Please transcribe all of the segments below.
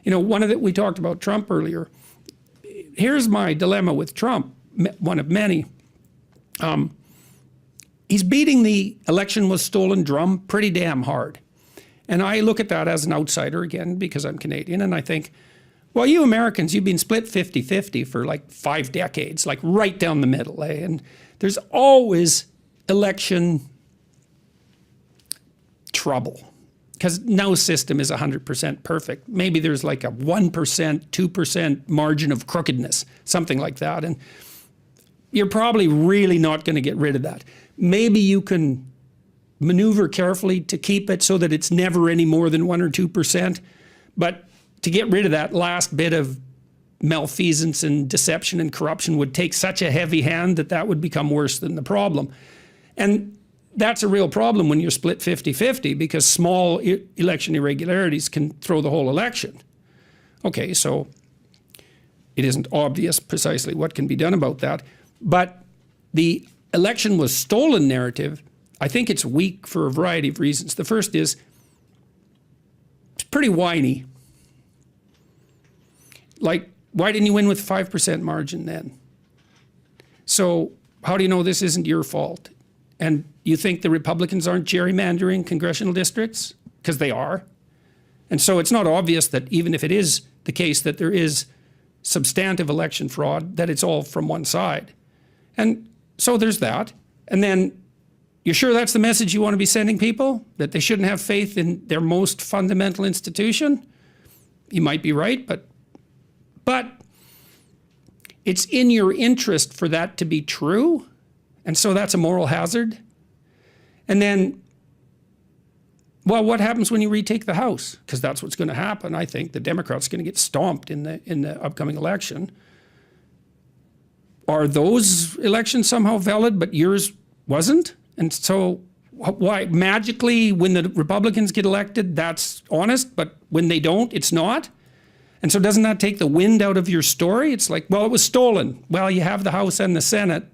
You know, we talked about Trump earlier. Here's my dilemma with Trump, one of many. He's beating the election was stolen drum pretty damn hard. And I look at that as an outsider again, because I'm Canadian, and I think, well, you Americans, you've been split 50-50 for like 5 decades, like right down the middle, eh? And there's always election trouble, because no system is 100% perfect. Maybe there's like a 1%, 2% margin of crookedness, something like that. And you're probably really not going to get rid of that. Maybe you can maneuver carefully to keep it so that it's never any more than 1 or 2%. But to get rid of that last bit of malfeasance and deception and corruption would take such a heavy hand that that would become worse than the problem. And that's a real problem when you're split 50-50, because small election irregularities can throw the whole election. Okay, so it isn't obvious precisely what can be done about that. But the election was stolen narrative, I think it's weak for a variety of reasons. The first is, it's pretty whiny. Like, why didn't you win with a 5% margin then? So how do you know this isn't your fault? And you think the Republicans aren't gerrymandering congressional districts? Because they are. And so it's not obvious that even if it is the case that there is substantive election fraud, that it's all from one side. And so there's that. And then, you're sure that's the message you want to be sending people? That they shouldn't have faith in their most fundamental institution? You might be right, but it's in your interest for that to be true. And so that's a moral hazard. And then, well, what happens when you retake the House? Because that's what's going to happen. I think the Democrats are going to get stomped in the upcoming election. Are those elections somehow valid, but yours wasn't? And so why magically when the Republicans get elected, that's honest, but when they don't, it's not? And so doesn't that take the wind out of your story? It's like, well, it was stolen. Well, you have the House and the Senate.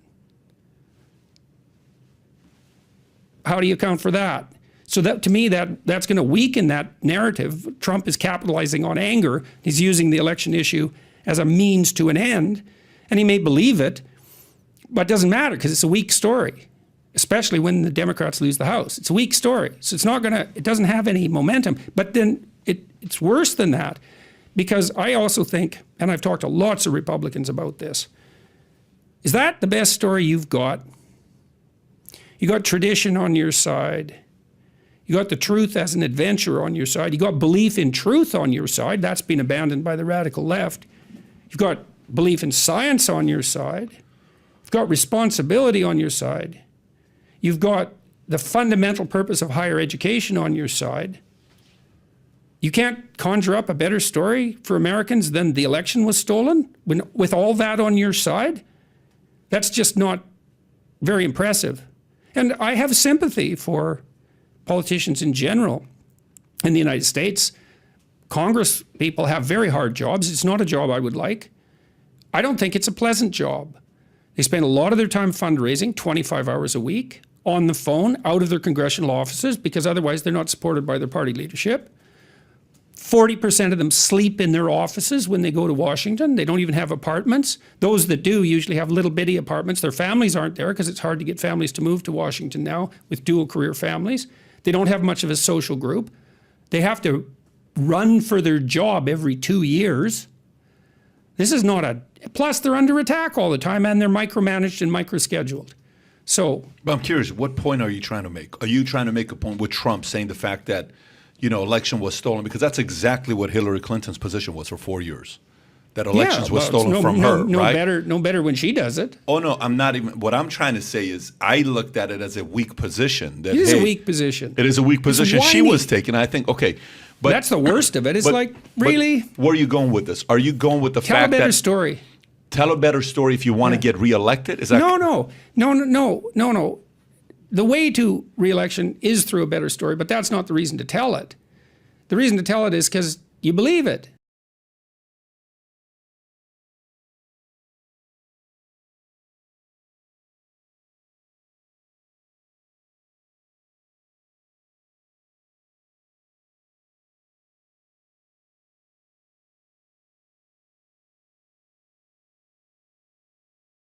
How do you account for that? So that, to me, that's going to weaken that narrative. Trump is capitalizing on anger. He's using the election issue as a means to an end. And he may believe it, but it doesn't matter because it's a weak story, especially when the Democrats lose the House. It's a weak story. So it's not going to, it doesn't have any momentum. But then it's worse than that, because I also think, and I've talked to lots of Republicans about this, is that the best story you've got? You got tradition on your side. You got the truth as an adventure on your side. You got belief in truth on your side. That's been abandoned by the radical left. You've got belief in science on your side. You've got responsibility on your side. You've got the fundamental purpose of higher education on your side. You can't conjure up a better story for Americans than the election was stolen with all that on your side? That's just not very impressive. And I have sympathy for politicians in general in the United States. Congress people have very hard jobs. It's not a job I would like. I don't think it's a pleasant job. They spend a lot of their time fundraising, 25 hours a week, on the phone, out of their congressional offices, because otherwise they're not supported by their party leadership. 40% of them sleep in their offices when they go to Washington. They don't even have apartments. Those that do usually have little bitty apartments. Their families aren't there because it's hard to get families to move to Washington now with dual career families. They don't have much of a social group. They have to run for their job every 2 years. This is not a, plus they're under attack all the time and they're micromanaged and microscheduled. So. But I'm curious, what point are you trying to make? Are you trying to make a point with Trump saying the fact that, you know, election was stolen? Because that's exactly what Hillary Clinton's position was for 4 years. That elections were stolen from her, right? No better when she does it. Oh, no, I'm not even, what I'm trying to say is I looked at it as a weak position. That, it is a weak position. It is a weak position she was taking. I think, okay. But that's the worst of it. It's like, really? Where are you going with this? Are you going with the fact that— Tell a better story. Tell a better story if you want to get reelected? Is that— No. The way to reelection is through a better story, but that's not the reason to tell it. The reason to tell it is because you believe it.